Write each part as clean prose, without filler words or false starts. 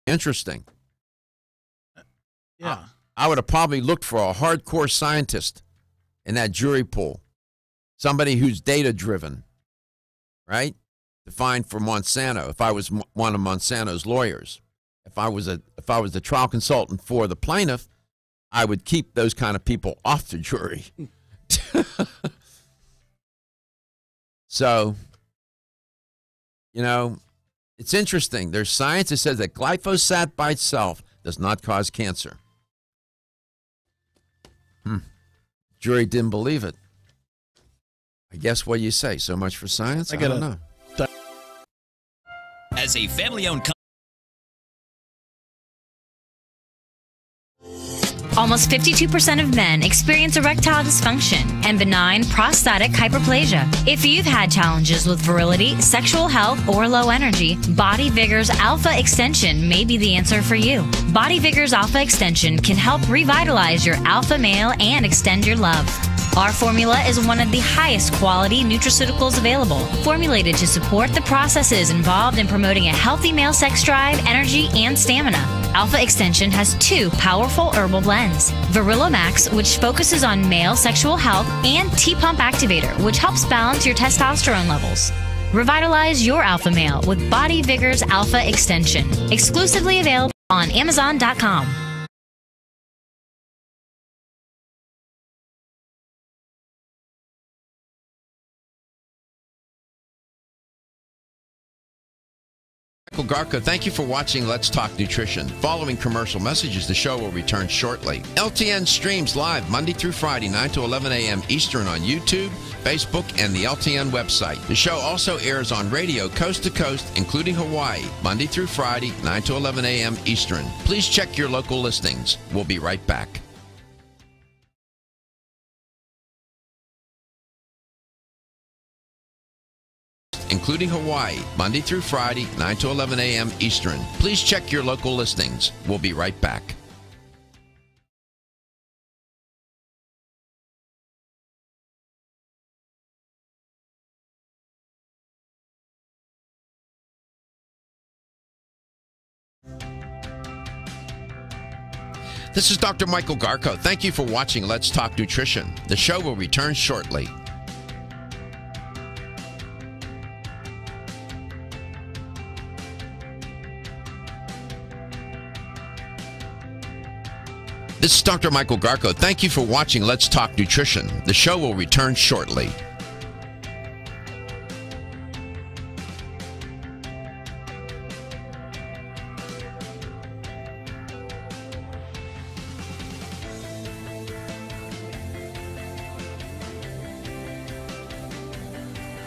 Interesting. Yeah. I would have probably looked for a hardcore scientist in that jury pool, somebody who's data-driven, right? To find for Monsanto, if I was one of Monsanto's lawyers. If I was the trial consultant for the plaintiff, I would keep those kind of people off the jury. So, you know, it's interesting. There's science that says that glyphosate by itself does not cause cancer. Jury didn't believe it. I guess what you say. So much for science? I don't know. As a family-owned company. Almost 52% of men experience erectile dysfunction and benign prostatic hyperplasia. If you've had challenges with virility, sexual health, or low energy, Body Vigor's Alpha Extension may be the answer for you. Body Vigor's Alpha Extension can help revitalize your alpha male and extend your love. Our formula is one of the highest quality nutraceuticals available, formulated to support the processes involved in promoting a healthy male sex drive, energy, and stamina. Alpha Extension has 2 powerful herbal blends, Virilomax, which focuses on male sexual health, and T-Pump Activator, which helps balance your testosterone levels. Revitalize your alpha male with Body Vigor's Alpha Extension, exclusively available on Amazon.com. Michael Garko, thank you for watching Let's Talk Nutrition. Following commercial messages, the show will return shortly. LTN streams live Monday through Friday, 9 to 11 a.m. Eastern on YouTube, Facebook, and the LTN website. The show also airs on radio coast to coast, including Hawaii, Monday through Friday, 9 to 11 a.m. Eastern. Please check your local listings. We'll be right back. Including Hawaii, Monday through Friday, 9 to 11 a.m. Eastern. Please check your local listings. We'll be right back. This is Dr. Michael Garko. Thank you for watching Let's Talk Nutrition. The show will return shortly. This is Dr. Michael Garko. Thank you for watching Let's Talk Nutrition. The show will return shortly.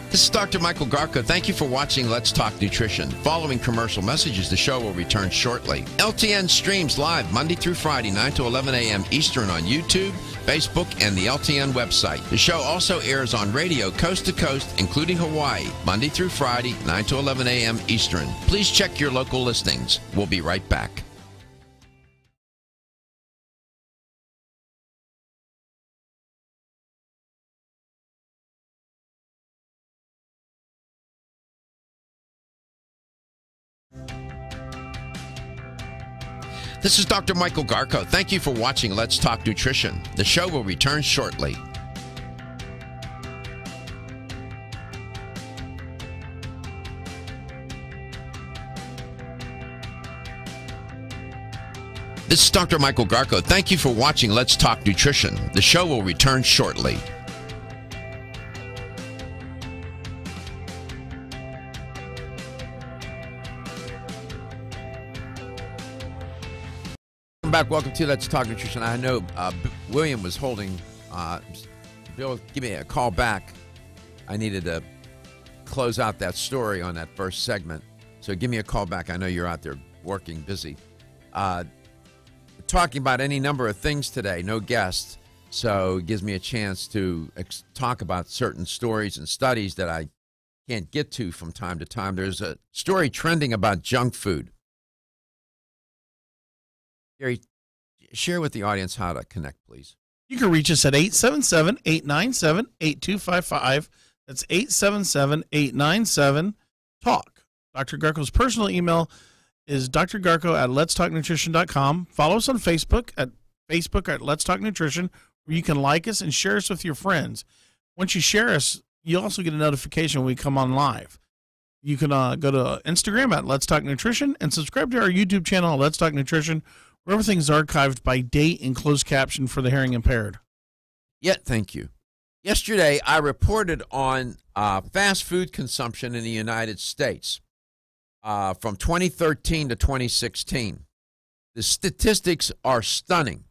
This is Dr. Michael Garko. Thank you for watching Let's Talk Nutrition. Following commercial messages, the show will return shortly. LTN streams live Monday through Friday, 9 to 11 a.m. Eastern on YouTube, Facebook, and the LTN website. The show also airs on radio coast to coast, including Hawaii, Monday through Friday, 9 to 11 a.m. Eastern. Please check your local listings. We'll be right back. This is Dr. Michael Garko. Thank you for watching Let's Talk Nutrition. The show will return shortly. This is Dr. Michael Garko. Thank you for watching Let's Talk Nutrition. The show will return shortly. Back. Welcome to Let's Talk Nutrition. I know William was holding. Bill, give me a call back. I needed to close out that story on that first segment. So give me a call back. I know you're out there working, busy. Talking about any number of things today. No guests. So it gives me a chance to talk about certain stories and studies that I can't get to from time to time. There's a story trending about junk food. Gary, share with the audience how to connect, please. You can reach us at 877-897-8255. That's 877-897-TALK. Dr. Garko's personal email is Dr. Garko at letstalknutrition.com. Follow us on Facebook at Let's Talk Nutrition, where you can like us and share us with your friends. Once you share us, you also get a notification when we come on live. You can go to Instagram at Let's Talk Nutrition and subscribe to our YouTube channel, Let's Talk Nutrition, where everything's archived by date and closed caption for the hearing impaired. Yeah, thank you. Yesterday, I reported on fast food consumption in the United States from 2013 to 2016. The statistics are stunning.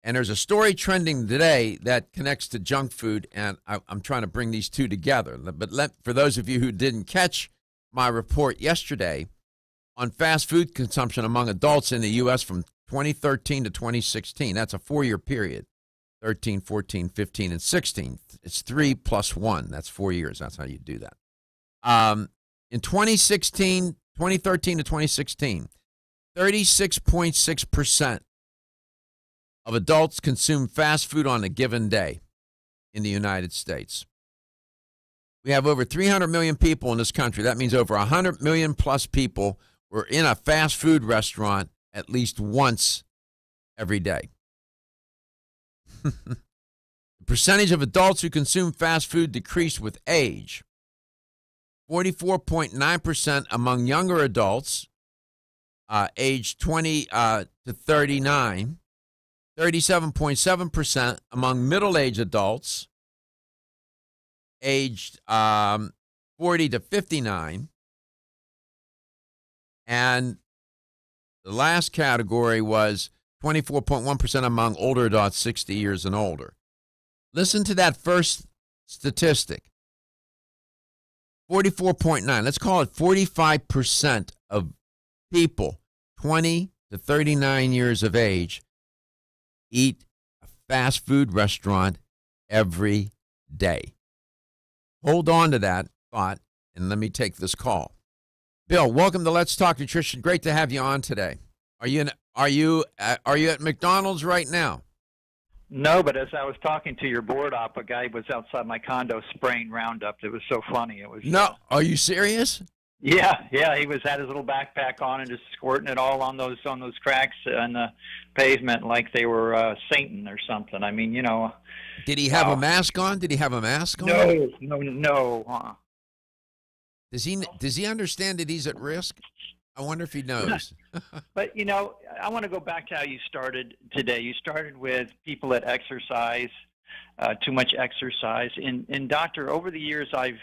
And there's a story trending today that connects to junk food, and I'm trying to bring these two together. But for those of you who didn't catch my report yesterday on fast food consumption among adults in the U.S. from 2013 to 2016, that's a 4-year period. 13, 14, 15, and 16. It's 3 plus 1. That's 4 years. That's how you do that. In 2013 to 2016, 36.6% of adults consume fast food on a given day in the United States. We have over 300 million people in this country. That means over 100 million plus people were in a fast food restaurant at least once every day. The percentage of adults who consume fast food decreased with age. 44.9% among younger adults aged 20 to 39. 37.7% among middle-aged adults aged 40 to 59. And the last category was 24.1% among older adults 60 years and older. Listen to that first statistic. 44.9. Let's call it 45% of people 20 to 39 years of age eat a fast food restaurant every day. Hold on to that thought, and let me take this call. Bill, welcome to Let's Talk Nutrition. Great to have you on today. Are you at McDonald's right now? No, but as I was talking to your board op, a guy was outside my condo spraying Roundup. It was so funny. It was no. Are you serious? Yeah. He was had his little backpack on and just squirting it all on those cracks on the pavement like they were Satan or something. I mean, Did he have a mask on? No. Does he understand that he's at risk? I wonder if he knows. But, I want to go back to how you started today. You started with people that exercise, too much exercise. And doctor, over the years, I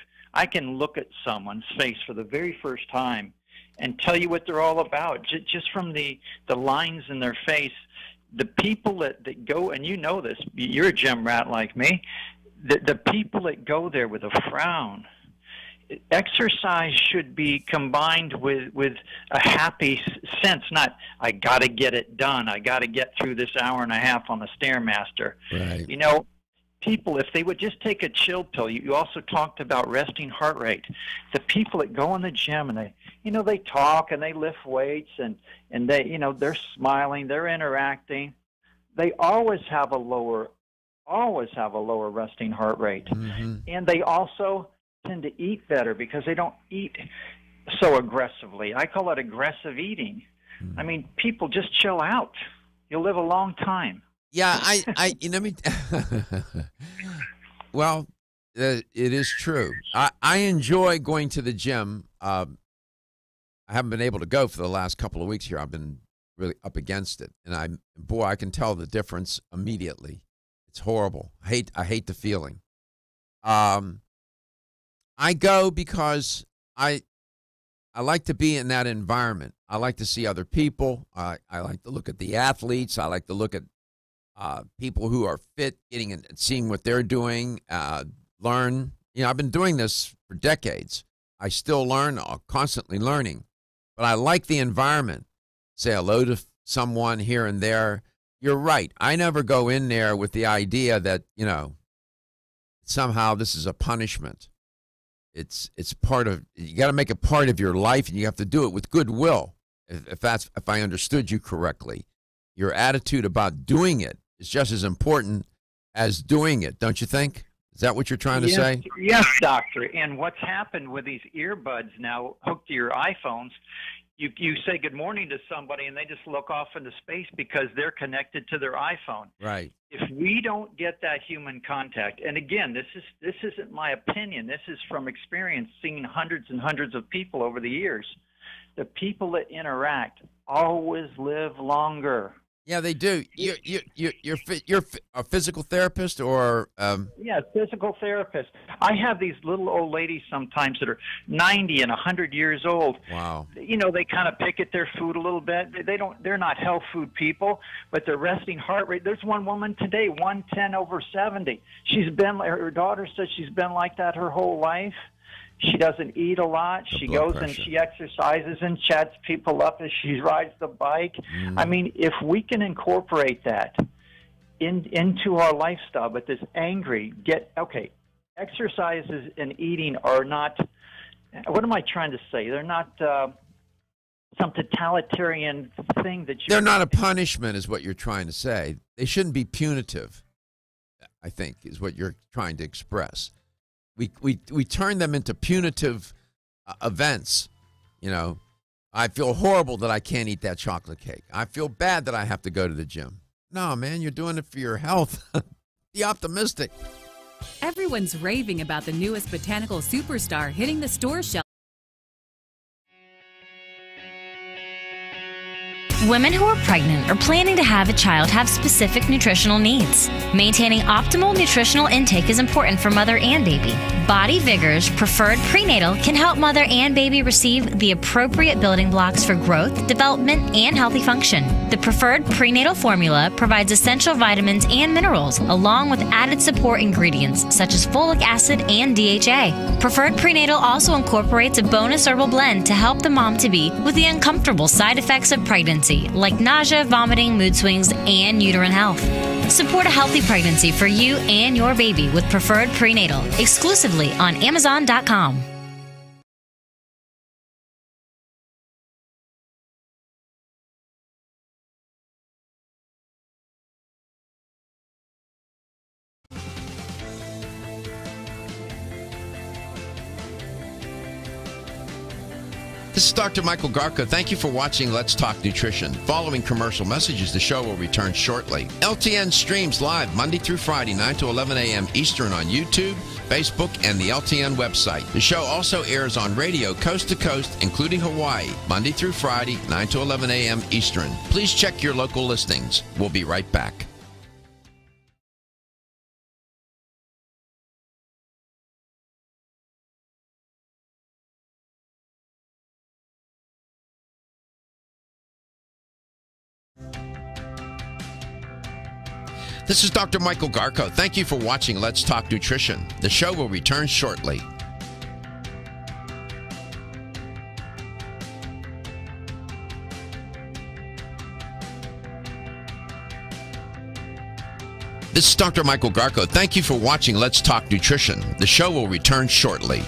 can look at someone's face for the very first time and tell you what they're all about, just from the lines in their face. The people that go, and you know this, you're a gym rat like me, the people that go there with a frown. Exercise should be combined with a happy sense, not, I got to get it done. I got to get through this hour and a half on the Stairmaster. Right. People, if they would just take a chill pill, you also talked about resting heart rate. The people that go in the gym and they talk and they lift weights and they, they're smiling, they're interacting. They always have a lower resting heart rate. Mm-hmm. And they also tend to eat better because they don't eat so aggressively. I call it aggressive eating. I mean, people just chill out. You'll live a long time. Yeah, well, it is true. I enjoy going to the gym. I haven't been able to go for the last couple of weeks here. I've been really up against it, and I can tell the difference immediately. It's horrible. I hate the feeling. I go because I like to be in that environment. I like to see other people. I like to look at the athletes. I like to look at people who are fit, getting and seeing what they're doing, learn. I've been doing this for decades. I still learn, constantly learning. But I like the environment. Say hello to someone here and there. You're right. I never go in there with the idea that, somehow this is a punishment. It's part of, you got to make it part of your life, and you have to do it with goodwill. If I understood you correctly, your attitude about doing it is just as important as doing it, don't you think? Is that what you're trying to say? Yes, doctor. And what's happened with these earbuds now hooked to your iPhones, you say good morning to somebody and they just look off into space because they're connected to their iPhone. Right. If we don't get that human contact, and again, this isn't my opinion. This is from experience, seeing hundreds and hundreds of people over the years. The people that interact always live longer. Yeah, they do. You're a physical therapist or Yeah, physical therapist. I have these little old ladies sometimes that are 90 and 100 years old. Wow. You know, they kind of pick at their food a little bit. They're not health food people, but their resting heart rate. There's one woman today, 110/70. Her daughter says she's been like that her whole life. She doesn't eat a lot. She goes and she exercises and chats people up as she rides the bike. I mean, if we can incorporate that into our lifestyle, but this exercises and eating are not, what am I trying to say? They're not some totalitarian thing that you... They're not a punishment is what you're trying to say. They shouldn't be punitive, I think, is what you're trying to express. We turn them into punitive events. You know, I feel horrible that I can't eat that chocolate cake. I feel bad that I have to go to the gym. No, man, you're doing it for your health. Be optimistic. Everyone's raving about the newest botanical superstar hitting the store shelf. Women who are pregnant or planning to have a child have specific nutritional needs. Maintaining optimal nutritional intake is important for mother and baby. Body Vigor's Preferred Prenatal can help mother and baby receive the appropriate building blocks for growth, development, and healthy function. The Preferred Prenatal formula provides essential vitamins and minerals, along with added support ingredients such as folic acid and DHA. Preferred Prenatal also incorporates a bonus herbal blend to help the mom-to-be with the uncomfortable side effects of pregnancy, like nausea, vomiting, mood swings, and uterine health. Support a healthy pregnancy for you and your baby with Preferred Prenatal, exclusively on Amazon.com. This is Dr. Michael Garko. Thank you for watching Let's Talk Nutrition. Following commercial messages, the show will return shortly. LTN streams live Monday through Friday, 9 to 11 a.m. Eastern on YouTube, Facebook, and the LTN website. The show also airs on radio coast to coast, including Hawaii, Monday through Friday, 9 to 11 a.m. Eastern. Please check your local listings. We'll be right back. This is Dr. Michael Garko. Thank you for watching Let's Talk Nutrition. The show will return shortly. This is Dr. Michael Garko. Thank you for watching Let's Talk Nutrition. The show will return shortly.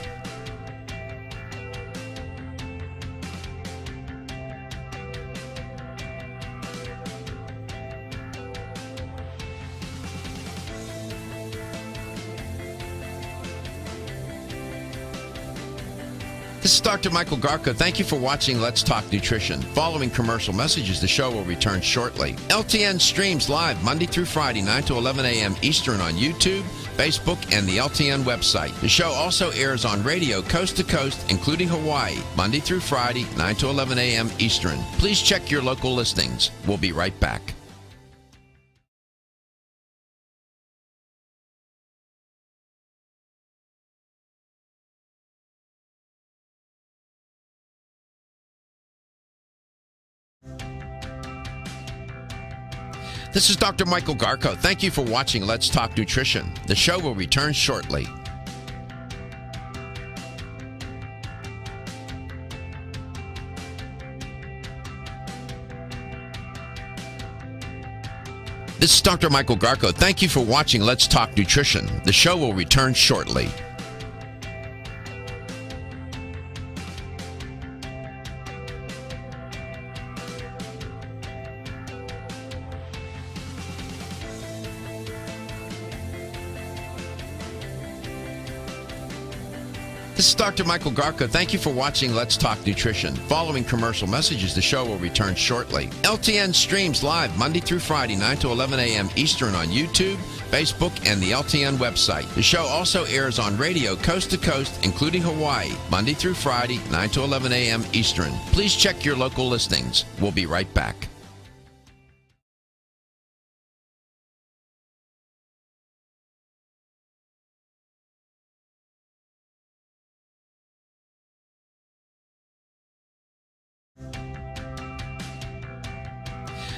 This is Dr. Michael Garko. Thank you for watching Let's Talk Nutrition. Following commercial messages, the show will return shortly. LTN streams live Monday through Friday, 9 to 11 a.m. Eastern on YouTube, Facebook, and the LTN website. The show also airs on radio coast to coast, including Hawaii, Monday through Friday, 9 to 11 a.m. Eastern. Please check your local listings. We'll be right back. This is Dr. Michael Garko. Thank you for watching Let's Talk Nutrition. The show will return shortly. This is Dr. Michael Garko. Thank you for watching Let's Talk Nutrition. The show will return shortly. This is Dr. Michael Garko. Thank you for watching Let's Talk Nutrition. Following commercial messages, the show will return shortly. LTN streams live Monday through Friday, 9 to 11 a.m. Eastern on YouTube, Facebook, and the LTN website. The show also airs on radio coast to coast, including Hawaii, Monday through Friday, 9 to 11 a.m. Eastern. Please check your local listings. We'll be right back.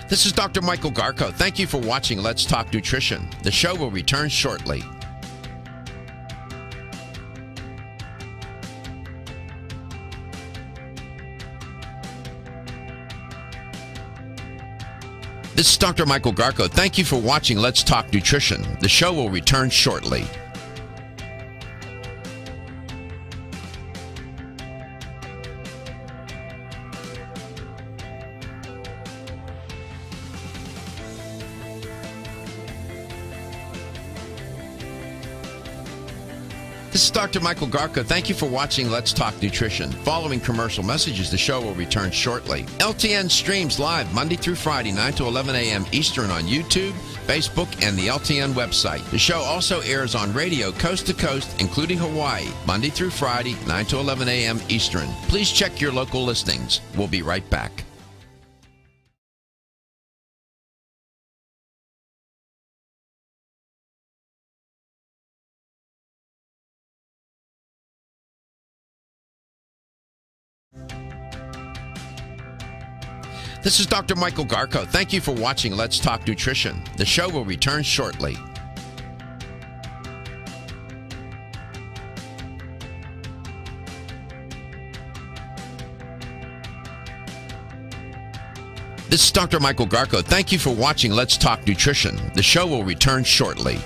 This is Dr. Michael Garko. Thank you for watching Let's Talk Nutrition. The show will return shortly. This is Dr. Michael Garko. Thank you for watching Let's Talk Nutrition. The show will return shortly. This is Dr. Michael Garko. Thank you for watching Let's Talk Nutrition. Following commercial messages, the show will return shortly. LTN streams live Monday through Friday, 9 to 11 a.m. Eastern on YouTube, Facebook, and the LTN website. The show also airs on radio coast to coast, including Hawaii, Monday through Friday, 9 to 11 a.m. Eastern. Please check your local listings. We'll be right back. This is Dr. Michael Garko. Thank you for watching Let's Talk Nutrition. The show will return shortly. This is Dr. Michael Garko. Thank you for watching Let's Talk Nutrition. The show will return shortly.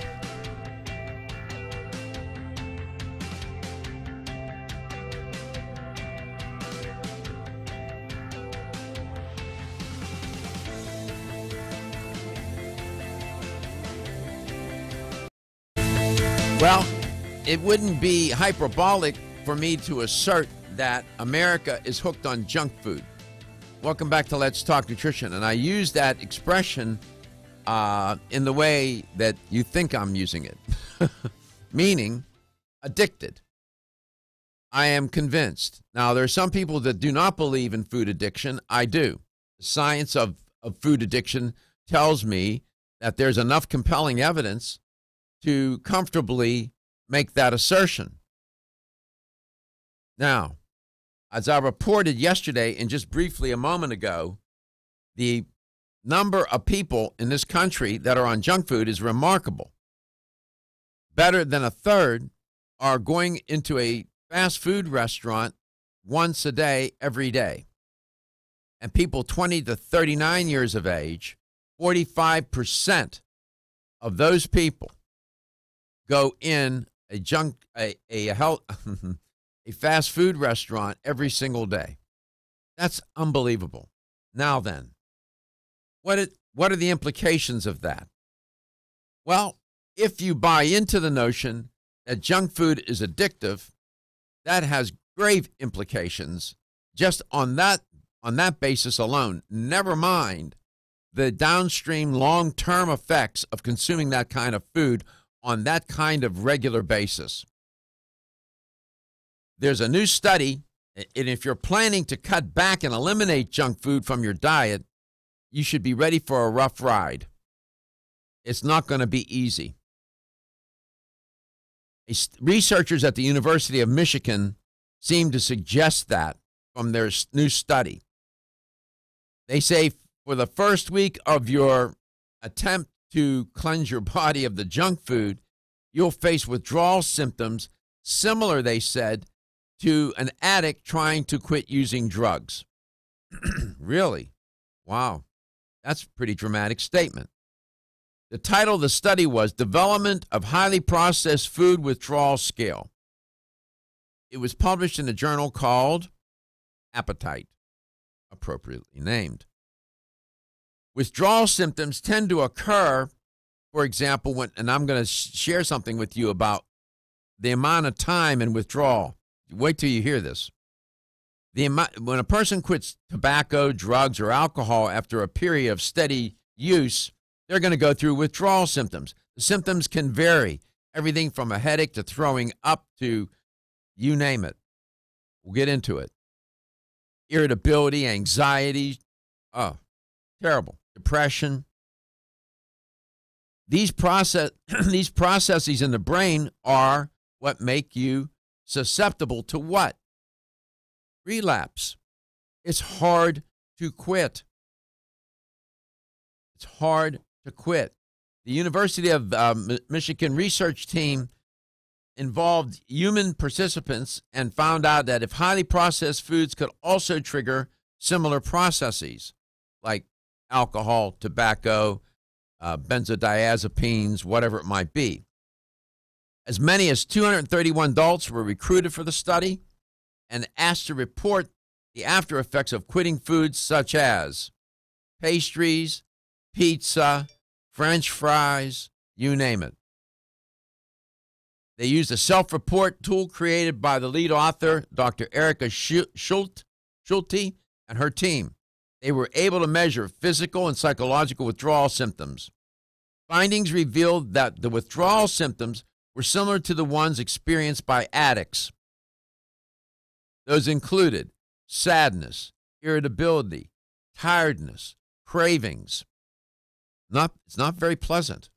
Well, it wouldn't be hyperbolic for me to assert that America is hooked on junk food. Welcome back to Let's Talk Nutrition. And I use that expression in the way that you think I'm using it, meaning addicted. I am convinced. Now, there are some people that do not believe in food addiction. I do. The science of food addiction tells me that there's enough compelling evidence to comfortably make that assertion. Now, as I reported yesterday and just briefly a moment ago, the number of people in this country that are on junk food is remarkable. Better than a third are going into a fast food restaurant once a day, every day. And people 20 to 39 years of age, 45% of those people go in a fast food restaurant every single day. That's unbelievable. Now then, what are the implications of that? Well, if you buy into the notion that junk food is addictive, that has grave implications just on that basis alone. Never mind the downstream long-term effects of consuming that kind of food on that kind of regular basis. There's a new study, and if you're planning to cut back and eliminate junk food from your diet, you should be ready for a rough ride. It's not going to be easy. Researchers at the University of Michigan seem to suggest that from their new study. They say for the first week of your attempt to cleanse your body of the junk food, you'll face withdrawal symptoms similar, they said, to an addict trying to quit using drugs. Really? Wow. That's a pretty dramatic statement. The title of the study was Development of Highly Processed Food Withdrawal Scale. It was published in a journal called Appetite, appropriately named. Withdrawal symptoms tend to occur, for example, and I'm going to share something with you about the amount of time in withdrawal. wait till you hear this. When a person quits tobacco, drugs, or alcohol after a period of steady use, they're going to go through withdrawal symptoms. The symptoms can vary, everything from a headache to throwing up to you name it. We'll get into it. Irritability, anxiety, terrible, depression. These processes in the brain are what make you susceptible to what? Relapse. It's hard to quit. It's hard to quit. The University of Michigan research team involved human participants and found out that if highly processed foods could also trigger similar processes like alcohol, tobacco, benzodiazepines, whatever it might be. As many as 231 adults were recruited for the study and asked to report the after effects of quitting foods such as pastries, pizza, French fries, you name it. They used a self-report tool created by the lead author, Dr. Erica Schulte, and her team. They were able to measure physical and psychological withdrawal symptoms. Findings revealed that the withdrawal symptoms were similar to the ones experienced by addicts. Those included sadness, irritability, tiredness, cravings. It's not very pleasant.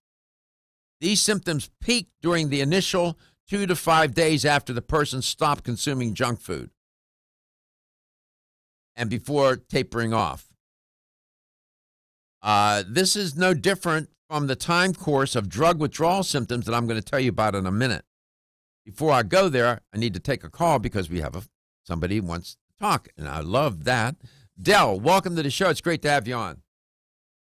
These symptoms peaked during the initial 2 to 5 days after the person stopped consuming junk food and before tapering off. This is no different from the time course of drug withdrawal symptoms that I'm going to tell you about in a minute. Before I go there, I need to take a call because we have somebody who wants to talk, and I love that. Del, welcome to the show. It's great to have you on.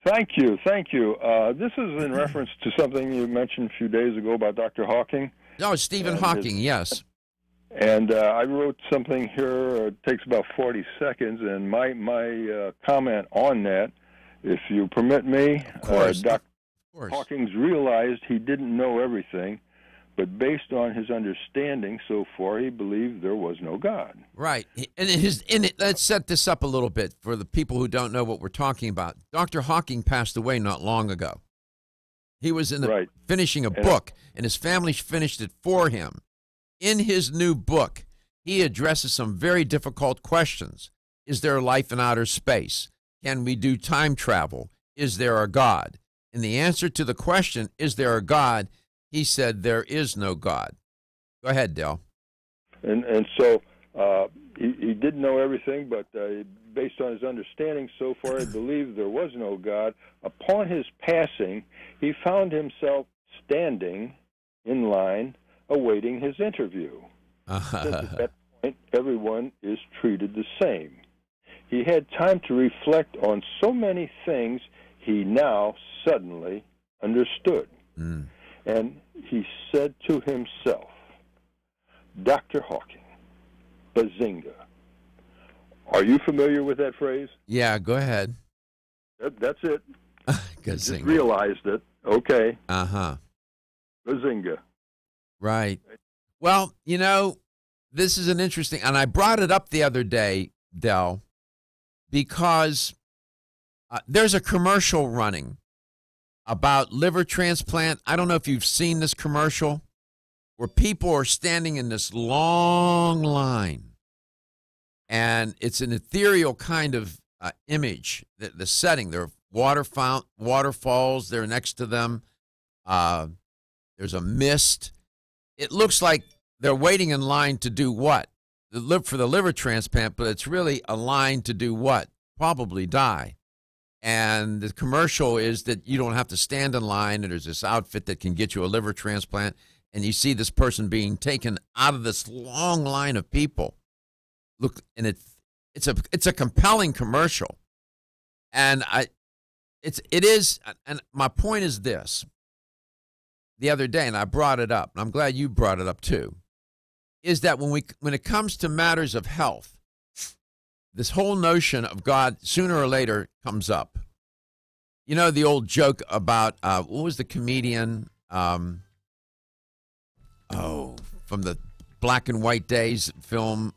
Thank you. This is in reference to something you mentioned a few days ago about Dr. Hawking. Oh, Stephen Hawking, yes. And I wrote something here. It takes about 40 seconds, and my comment on that, if you permit me, Dr. Hawkins realized he didn't know everything, but based on his understanding so far, he believed there was no God. Right. And let's set this up a little bit for the people who don't know what we're talking about. Dr. Hawking passed away not long ago. He was finishing a book, and his family finished it for him. In his new book, he addresses some very difficult questions. Is there life in outer space? Can we do time travel? Is there a God? And the answer to the question, is there a God, he said there is no God. Go ahead, Del. And so he didn't know everything, but based on his understanding so far, he believed there was no God. Upon his passing, he found himself standing in line awaiting his interview. Because at that point, everyone is treated the same. He had time to reflect on so many things he now suddenly understood. And he said to himself, Dr. Hawking, bazinga. Are you familiar with that phrase? Yeah, go ahead. That's it. Just realized it. Okay. Uh-huh. Bazinga. Right. Well, this is an interesting, and I brought it up the other day, Del, because there's a commercial running about liver transplant. I don't know if you've seen this commercial where people are standing in this long line, and it's an ethereal kind of image. The setting, there are waterfalls. They're next to them. There's a mist. It looks like they're waiting in line to do what? For the liver transplant, but it's really a line to do what? Probably die. And the commercial is that you don't have to stand in line, and there's this outfit that can get you a liver transplant, and you see this person being taken out of this long line of people. Look, and it's a compelling commercial. And it is, and my point is this. The other day, and I brought it up, and I'm glad you brought it up too, is that when it comes to matters of health, this whole notion of God sooner or later comes up. You know the old joke about what was the comedian? From the black and white days film,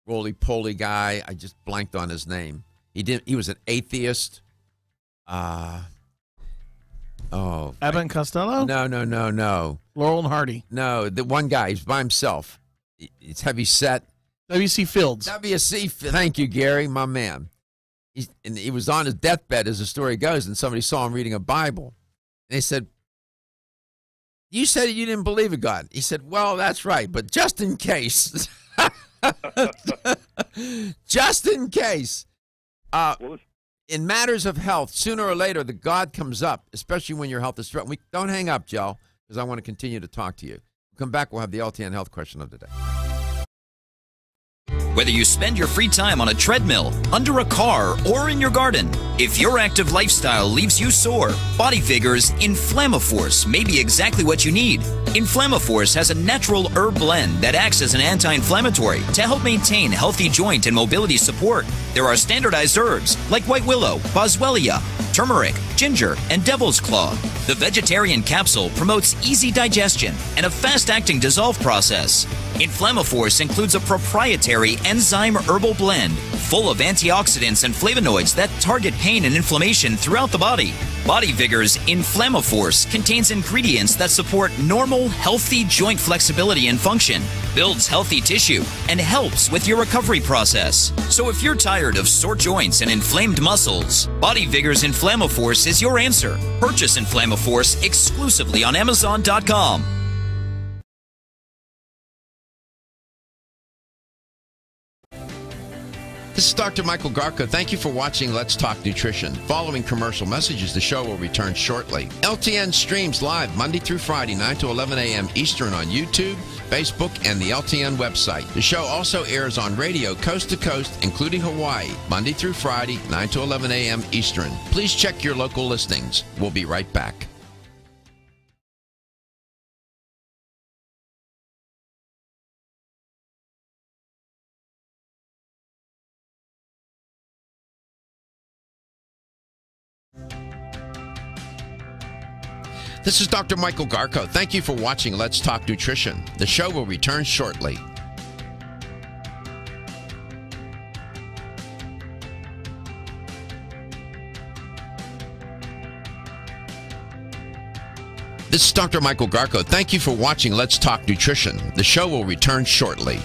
roly-poly guy. I just blanked on his name. He was an atheist. Abbott and Costello? No. Laurel and Hardy. No, the one guy. He's by himself. It's heavy set. W.C. Fields. Thank you, Gary, my man. He was on his deathbed, as the story goes, and somebody saw him reading a Bible. And they said, "You said you didn't believe in God." He said, "Well, that's right, but just in case." Just in case. In matters of health, sooner or later, the God comes up, especially when your health is threatened. Don't hang up, Joe, because I want to continue to talk to you. We'll come back. We'll have the LTN health question of the day. Whether you spend your free time on a treadmill, under a car, or in your garden, if your active lifestyle leaves you sore, Body Vigor's Inflammaforce may be exactly what you need. Inflammaforce has a natural herb blend that acts as an anti-inflammatory to help maintain healthy joint and mobility support. There are standardized herbs like white willow, boswellia, turmeric, ginger, and devil's claw. The vegetarian capsule promotes easy digestion and a fast-acting dissolve process. Inflammaforce includes a proprietary enzyme herbal blend full of antioxidants and flavonoids that target pain and inflammation throughout the body. Body Vigor's Inflammaforce contains ingredients that support normal, healthy joint flexibility and function, builds healthy tissue, and helps with your recovery process. So if you're tired of sore joints and inflamed muscles, Body Vigor's Inflammaforce is your answer. Purchase Inflammaforce exclusively on Amazon.com. This is Dr. Michael Garko. Thank you for watching Let's Talk Nutrition. Following commercial messages, the show will return shortly. LTN streams live Monday through Friday, 9 to 11 a.m. Eastern on YouTube, Facebook, and the LTN website. The show also airs on radio coast to coast, including Hawaii, Monday through Friday, 9 to 11 a.m. Eastern. Please check your local listings. We'll be right back. This is Dr. Michael Garko. Thank you for watching Let's Talk Nutrition. The show will return shortly. This is Dr. Michael Garko. Thank you for watching Let's Talk Nutrition. The show will return shortly.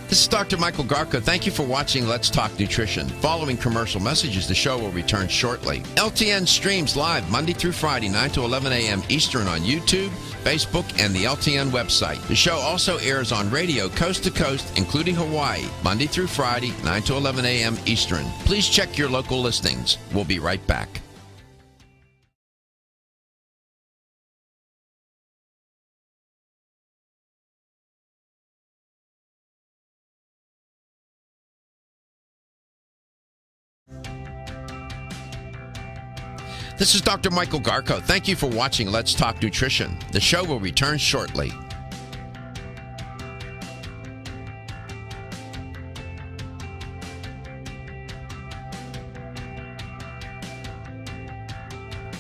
This is Dr. Michael Garko. Thank you for watching Let's Talk Nutrition. Following commercial messages, the show will return shortly. LTN streams live Monday through Friday, 9 to 11 a.m. Eastern on YouTube, Facebook, and the LTN website. The show also airs on radio coast to coast, including Hawaii, Monday through Friday, 9 to 11 a.m. Eastern. Please check your local listings. We'll be right back. This is Dr. Michael Garko. Thank you for watching Let's Talk Nutrition. The show will return shortly.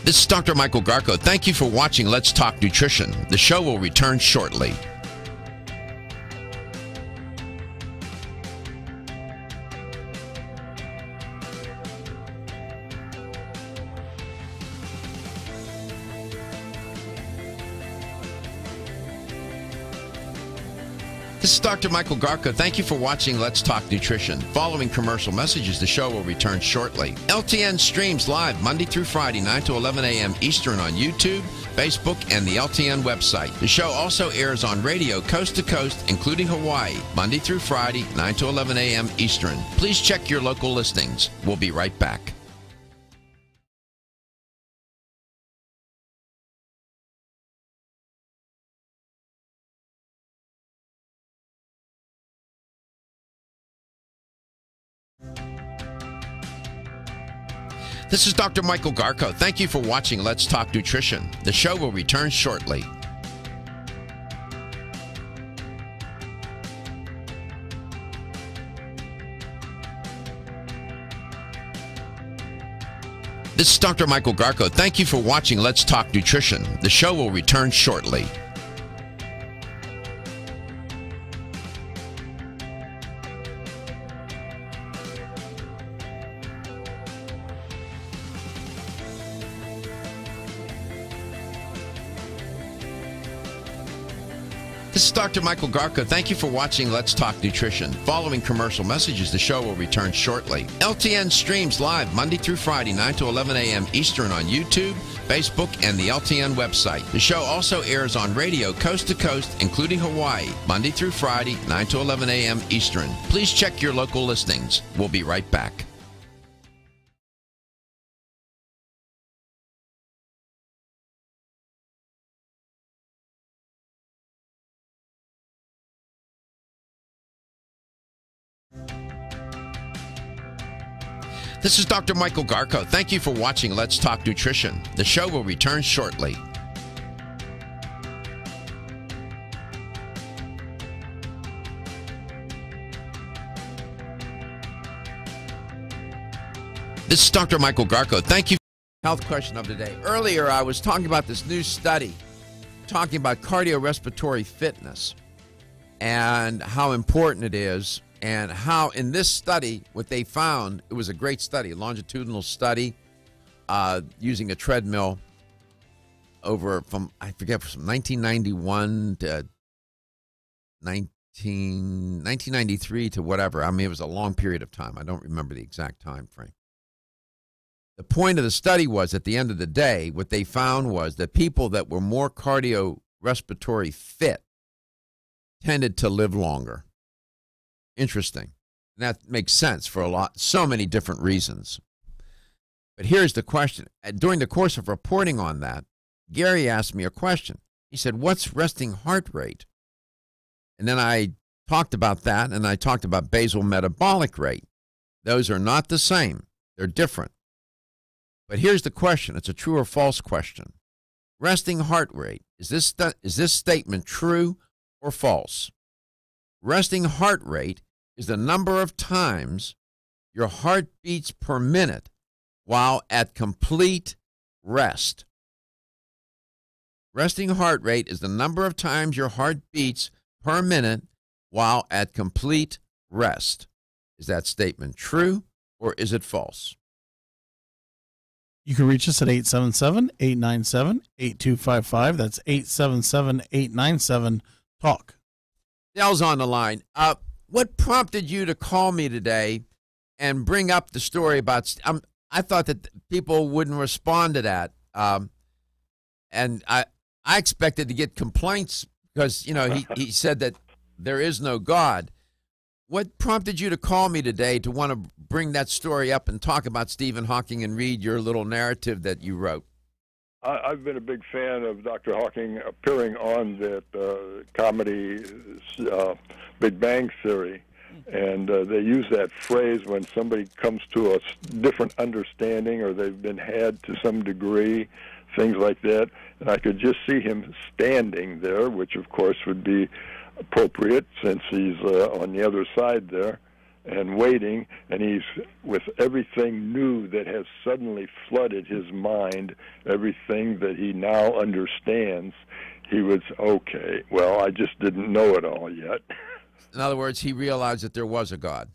This is Dr. Michael Garko. Thank you for watching Let's Talk Nutrition. The show will return shortly. This is Dr. Michael Garko. Thank you for watching Let's Talk Nutrition. Following commercial messages, the show will return shortly. LTN streams live Monday through Friday, 9 to 11 a.m. Eastern on YouTube, Facebook, and the LTN website. The show also airs on radio coast to coast, including Hawaii, Monday through Friday, 9 to 11 a.m. Eastern. Please check your local listings. We'll be right back. This is Dr. Michael Garko. Thank you for watching Let's Talk Nutrition. The show will return shortly. This is Dr. Michael Garko. Thank you for watching Let's Talk Nutrition. The show will return shortly. This is Dr. Michael Garko. Thank you for watching Let's Talk Nutrition. Following commercial messages, the show will return shortly. LTN streams live Monday through Friday, 9 to 11 a.m. Eastern on YouTube, Facebook, and the LTN website. The show also airs on radio coast to coast, including Hawaii, Monday through Friday, 9 to 11 a.m. Eastern. Please check your local listings. We'll be right back. This is Dr. Michael Garko. Thank you for watching Let's Talk Nutrition. The show will return shortly. This is Dr. Michael Garko. Thank you. Health question of the day. Earlier, I was talking about this new study, talking about cardiorespiratory fitness and how important it is. And how in this study, what they found, it was a great study, a longitudinal study using a treadmill over from 1991 to 1993 to whatever. I mean, it was a long period of time. I don't remember the exact time frame. The point of the study was, at the end of the day, what they found was that people that were more cardiorespiratory fit tended to live longer. Interesting. And that makes sense for so many different reasons. But here's the question. During the course of reporting on that, Gary asked me a question. He said, what's resting heart rate? And then I talked about that, and I talked about basal metabolic rate. Those are not the same. They're different. But here's the question. It's a true or false question. Resting heart rate. Is this statement true or false? Resting heart rate is the number of times your heart beats per minute while at complete rest. Resting heart rate is the number of times your heart beats per minute while at complete rest. Is that statement true or is it false? You can reach us at 877-897-8255. That's 877-897-TALK. Dell's on the line. What prompted you to call me today and bring up the story about I thought that people wouldn't respond to that. And I expected to get complaints because, he said that there is no God. What prompted you to call me today to want to bring that story up and talk about Stephen Hawking and read your little narrative that you wrote? I've been a big fan of Dr. Hawking appearing on that comedy Big Bang Theory, and they use that phrase when somebody comes to a different understanding or they've been had to some degree, things like that. And I could just see him standing there, which of course would be appropriate since he's on the other side there, and waiting, and he's with everything new that has suddenly flooded his mind, everything that he now understands. He was, okay, well, I just didn't know it all yet. In other words, he realized that there was a God.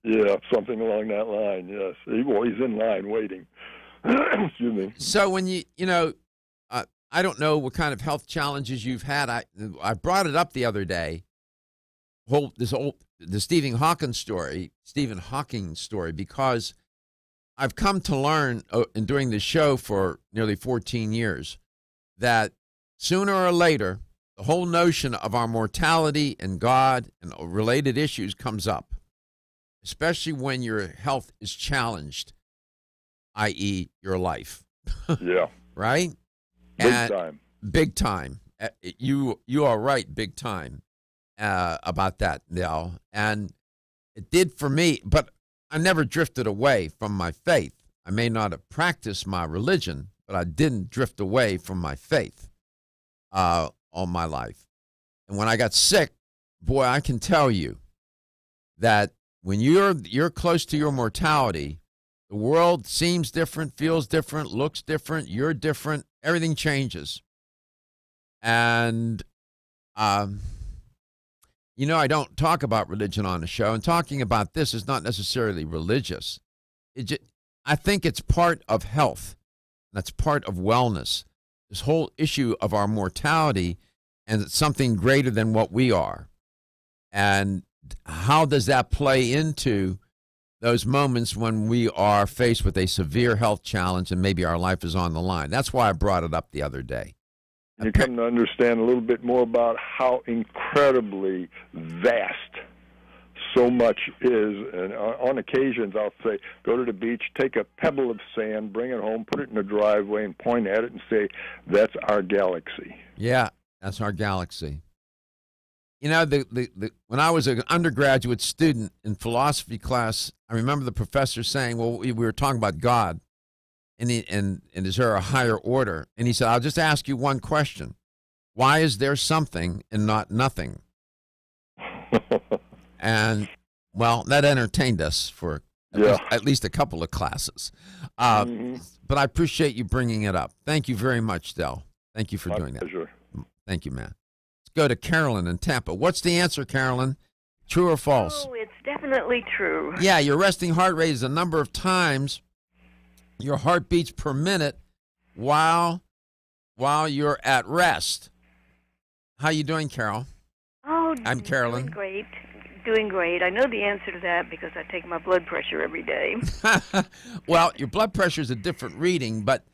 Yeah, something along that line, yes. He's in line waiting. Excuse me. So when I don't know what kind of health challenges you've had. I brought it up the other day, the Stephen Hawking story, because I've come to learn in doing this show for nearly 14 years that sooner or later, the whole notion of our mortality and God and related issues comes up, especially when your health is challenged, i.e. your life. Yeah. Right? Time. Big time. You are right, big time, about that, Nell. And it did for me, but I never drifted away from my faith. I may not have practiced my religion, but I didn't drift away from my faith all my life. And when I got sick, boy, I can tell you that when you're close to your mortality, The world seems different, feels different, looks different. You're different. Everything changes. And, you know, I don't talk about religion on the show, and talking about this is not necessarily religious. I think it's part of health. That's part of wellness. This whole issue of our mortality and it's something greater than what we are. And how does that play into those moments when we are faced with a severe health challenge and maybe our life is on the line? That's why I brought it up the other day. You come to understand a little bit more about how incredibly vast so much is. And on occasions, I'll say, go to the beach, take a pebble of sand, bring it home, put it in the driveway, and point at it and say, that's our galaxy. Yeah, that's our galaxy. You know, when I was an undergraduate student in philosophy class, I remember the professor saying, well, we were talking about God, and is there a higher order? And he said, I'll just ask you one question. Why is there something and not nothing? And, well, that entertained us for at least a couple of classes. But I appreciate you bringing it up. Thank you very much, Del. Thank you for doing that. Thank you, man. Let's go to Carolyn in Tampa. What's the answer, Carolyn? True or false? Oh, it's definitely true. Yeah, your resting heart rate is the number of times your heartbeats per minute while you're at rest. How you doing, Carol? Oh, I'm Carolyn. Doing great. I know the answer to that because I take my blood pressure every day. Well, your blood pressure is a different reading, but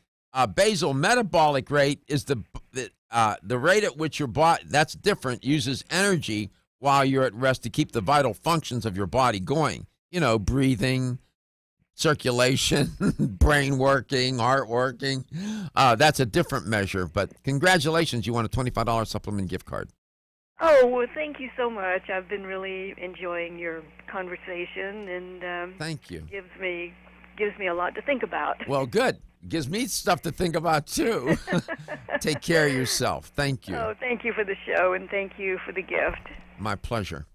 basal metabolic rate is the rate at which your body, that's different, uses energy while you're at rest to keep the vital functions of your body going. You know, breathing, circulation, brain working, heart working. That's a different measure, but congratulations, you won a $25 supplement gift card. Oh, well, thank you so much. I've been really enjoying your conversation, and thank you. Gives me a lot to think about. Well, good. Gives me stuff to think about, too. Take care of yourself. Thank you. Oh, thank you for the show, and thank you for the gift. My pleasure.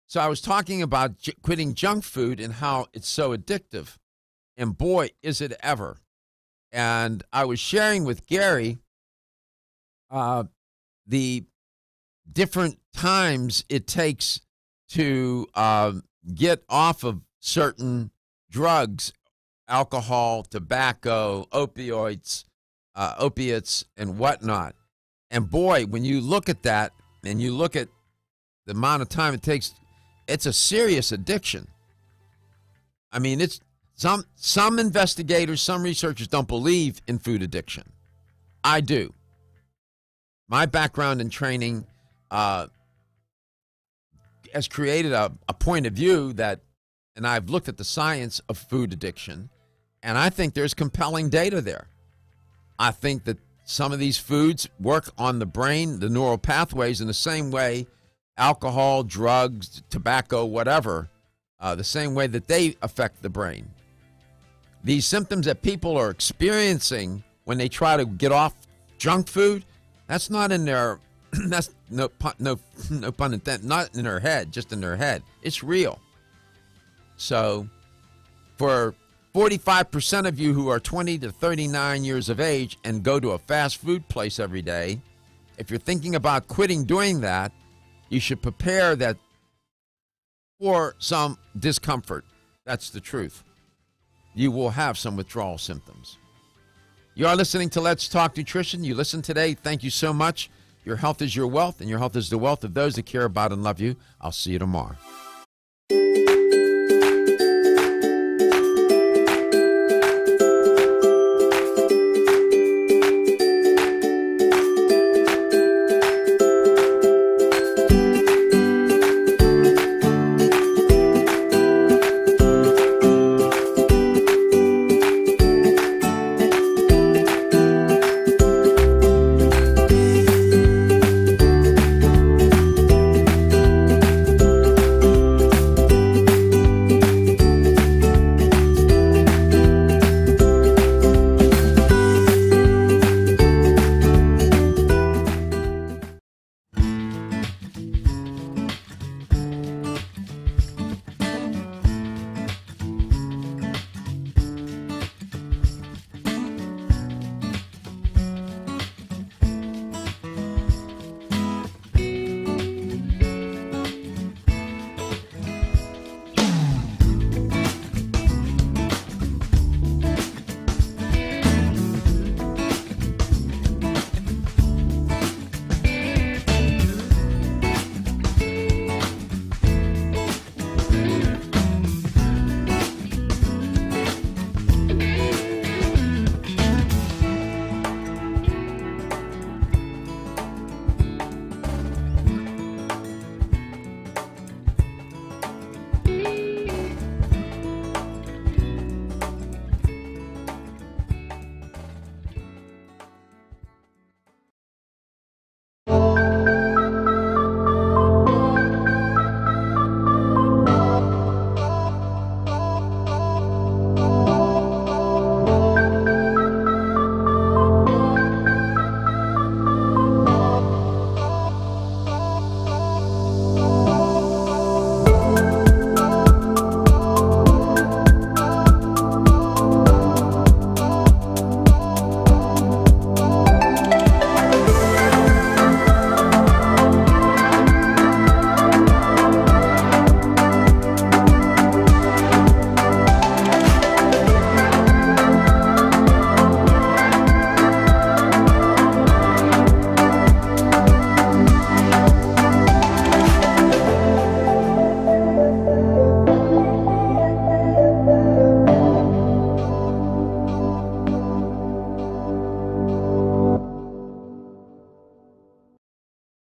So I was talking about quitting junk food and how it's so addictive. And boy, is it ever. And I was sharing with Gary the different times it takes to get off of certain drugs, alcohol, tobacco, opiates, and whatnot. And boy, when you look at that and you look at the amount of time it takes, it's a serious addiction. I mean, it's some investigators, some researchers don't believe in food addiction. I do. My background and training has created a point of view that, and I've looked at the science of food addiction, and I think there's compelling data there. I think that some of these foods work on the brain, the neural pathways, in the same way alcohol, drugs, tobacco, whatever, the same way that they affect the brain. These symptoms that people are experiencing when they try to get off junk food, that's not in their, that's no pun intended, not in their head, just in their head. It's real. So for 45% of you who are 20 to 39 years of age and go to a fast food place every day, if you're thinking about quitting doing that, you should prepare that for some discomfort. That's the truth. You will have some withdrawal symptoms. You are listening to Let's Talk Nutrition. You listened today. Thank you so much. Your health is your wealth, and your health is the wealth of those that care about and love you. I'll see you tomorrow.